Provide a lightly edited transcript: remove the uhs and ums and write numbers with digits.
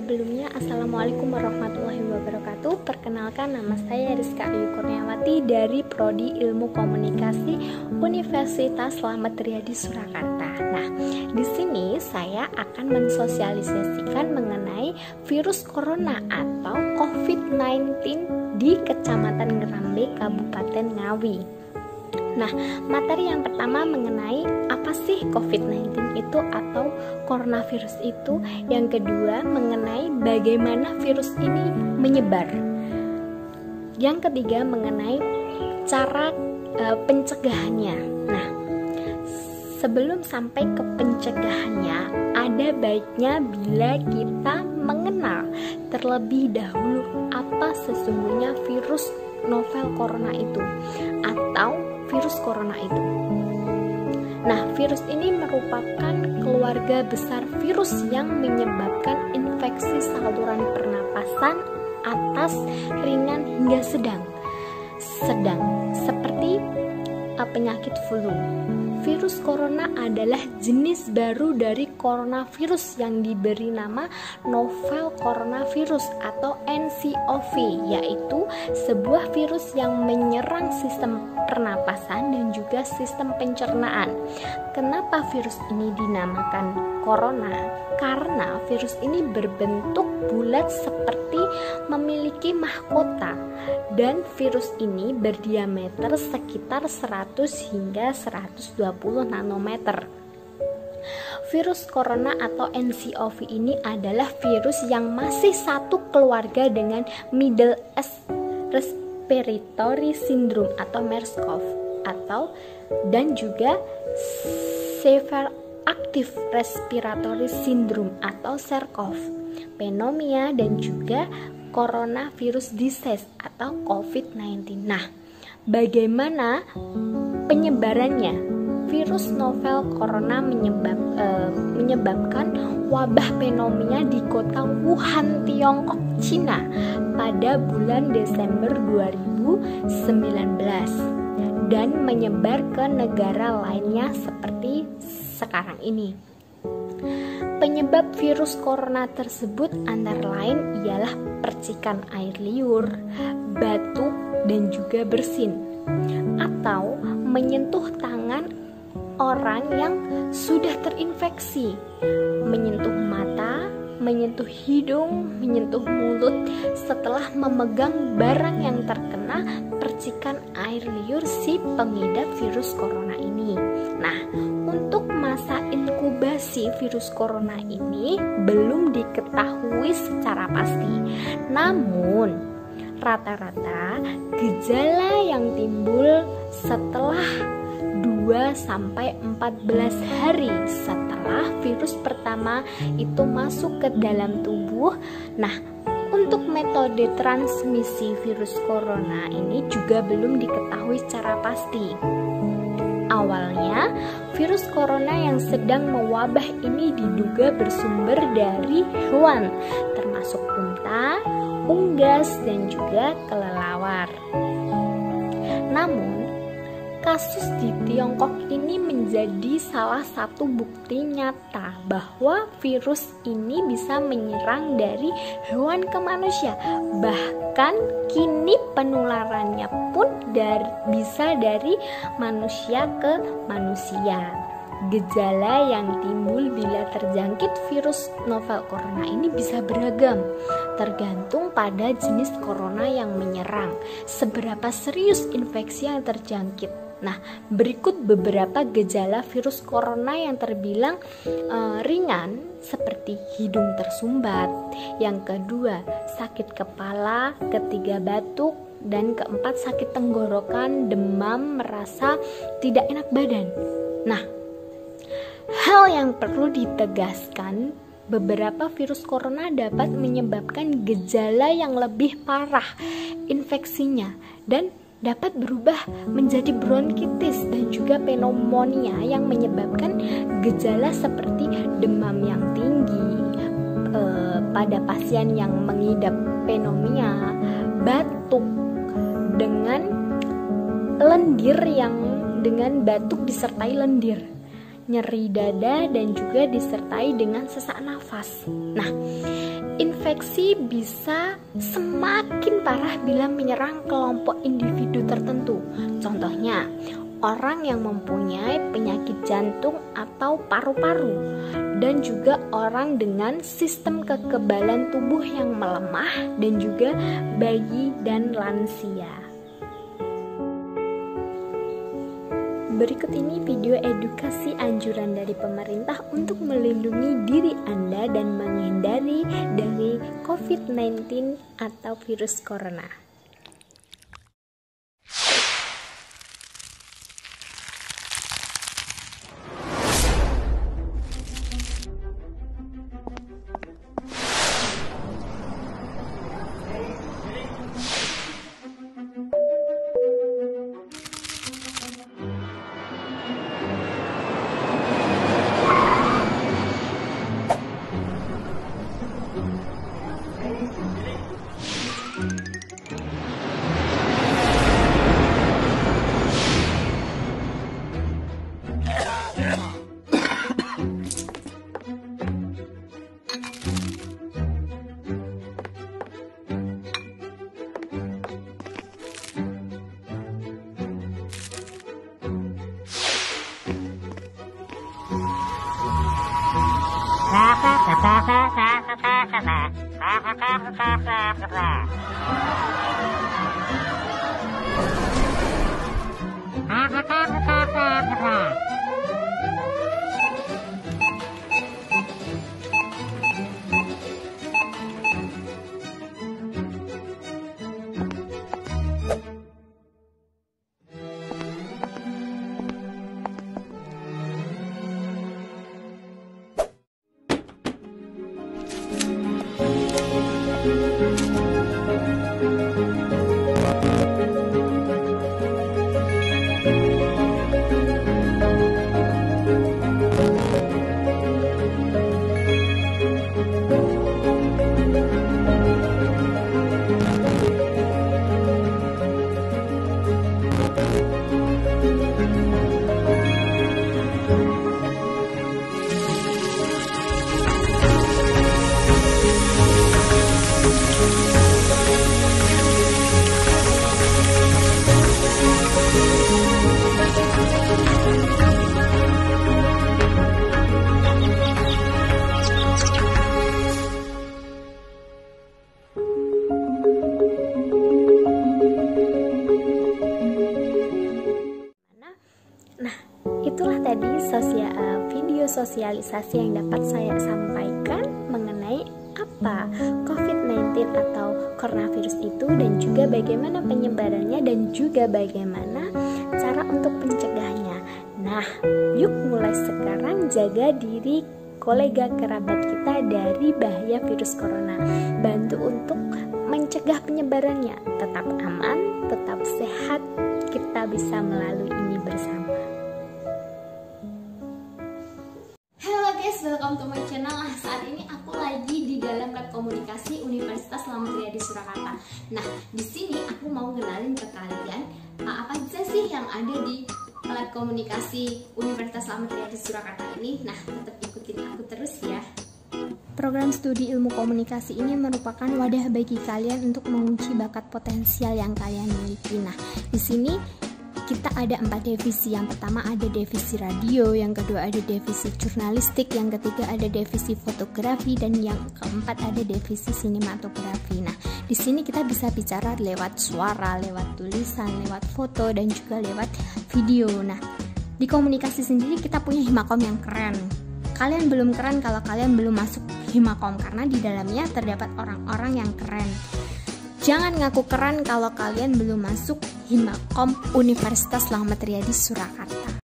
Sebelumnya, Assalamualaikum warahmatullahi wabarakatuh. Perkenalkan, nama saya Rizka Ayu Kurniawati dari Prodi Ilmu Komunikasi Universitas Slamet Riyadi Surakarta. Nah, di sini saya akan mensosialisasikan mengenai virus corona atau COVID-19 di Kecamatan Ngerambe, Kabupaten Ngawi. Nah, materi yang pertama mengenai apa sih COVID-19 itu atau coronavirus itu. Yang kedua mengenai bagaimana virus ini menyebar. Yang ketiga mengenai cara pencegahannya. Nah, sebelum sampai ke pencegahannya, ada baiknya bila kita mengenal terlebih dahulu apa sesungguhnya virus novel corona itu atau virus corona itu. Nah, virus ini merupakan keluarga besar virus yang menyebabkan infeksi saluran pernapasan atas, ringan hingga sedang seperti penyakit flu. Virus corona adalah jenis baru dari coronavirus yang diberi nama novel coronavirus atau NCOV, yaitu sebuah virus yang menyerang sistem pernapasan dan juga sistem pencernaan. Kenapa virus ini dinamakan corona? Karena virus ini berbentuk bulat seperti memiliki mahkota, dan virus ini berdiameter sekitar 100 hingga 120 nanometer. Virus corona atau NCOV ini adalah virus yang masih satu keluarga dengan Middle East Respiratory Syndrome atau MERS-CoV dan juga Severe Active Respiratory Syndrome atau SARS-CoV, pneumonia dan juga coronavirus disease atau COVID-19. Nah, bagaimana penyebarannya? Virus novel corona menyebabkan wabah pneumonia di kota Wuhan, Tiongkok, Cina pada bulan Desember 2019 dan menyebar ke negara lainnya seperti sekarang ini. Penyebab virus corona tersebut antara lain ialah percikan air liur, batuk, dan juga bersin, atau menyentuh tangan orang yang sudah terinfeksi, menyentuh mata, menyentuh hidung, menyentuh mulut setelah memegang barang yang terkena percikan air liur si pengidap virus corona ini. Nah, untuk masa inkubasi virus corona ini belum diketahui secara pasti. Namun, rata-rata gejala yang timbul setelah 2-14 hari setelah virus pertama itu masuk ke dalam tubuh. Nah, untuk metode transmisi virus corona ini juga belum diketahui secara pasti. Awalnya, virus corona yang sedang mewabah ini diduga bersumber dari hewan, termasuk unta, unggas, dan juga kelelawar. Namun, kasus di Tiongkok ini menjadi salah satu bukti nyata bahwa virus ini bisa menyerang dari hewan ke manusia. Bahkan kini penularannya pun bisa dari manusia ke manusia. Gejala yang timbul bila terjangkit virus novel corona ini bisa beragam, tergantung pada jenis corona yang menyerang, seberapa serius infeksi yang terjangkit. Nah, berikut beberapa gejala virus corona yang terbilang ringan seperti hidung tersumbat, yang kedua sakit kepala, ketiga batuk, dan keempat sakit tenggorokan, demam, merasa tidak enak badan. Nah, hal yang perlu ditegaskan, beberapa virus corona dapat menyebabkan gejala yang lebih parah infeksinya dan dapat berubah menjadi bronkitis dan juga pneumonia yang menyebabkan gejala seperti demam yang tinggi pada pasien yang mengidap pneumonia, batuk dengan lendir dengan batuk disertai lendir, nyeri dada dan juga disertai dengan sesak nafas. Nah, infeksi infeksi bisa semakin parah bila menyerang kelompok individu tertentu. Contohnya, orang yang mempunyai penyakit jantung atau paru-paru, dan juga orang dengan sistem kekebalan tubuh yang melemah, dan juga bayi dan lansia. Berikut ini video edukasi anjuran dari pemerintah untuk melindungi diri Anda dan menghindari dari COVID-19 atau virus corona. Nah, itulah tadi video sosialisasi yang dapat saya sampaikan mengenai apa COVID-19 atau coronavirus itu, dan juga bagaimana penyebarannya, dan juga bagaimana cara untuk mencegahnya. Nah, yuk mulai sekarang jaga diri kolega kerabat kita dari bahaya virus corona. Bantu untuk mencegah penyebarannya. Tetap aman, tetap sehat, kita bisa melalui ini bersama. Welcome to my channel. Saat ini aku lagi di dalam lab komunikasi Universitas Slamet Riyadi Surakarta. Nah, di sini aku mau kenalin ke kalian apa aja sih yang ada di lab komunikasi Universitas Slamet Riyadi Surakarta ini. Nah, tetap ikutin aku terus ya. Program studi ilmu komunikasi ini merupakan wadah bagi kalian untuk menguji bakat potensial yang kalian miliki. Nah, di sini kita ada 4 divisi. Yang pertama ada divisi radio, yang kedua ada divisi jurnalistik, yang ketiga ada divisi fotografi, dan yang keempat ada divisi sinematografi. Nah, di sini kita bisa bicara lewat suara, lewat tulisan, lewat foto, dan juga lewat video. Nah, di komunikasi sendiri kita punya Himakom yang keren. Kalian belum keren kalau kalian belum masuk Himakom, karena di dalamnya terdapat orang-orang yang keren. Jangan ngaku keren kalau kalian belum masuk Himakom Universitas Slamet Riyadi Surakarta.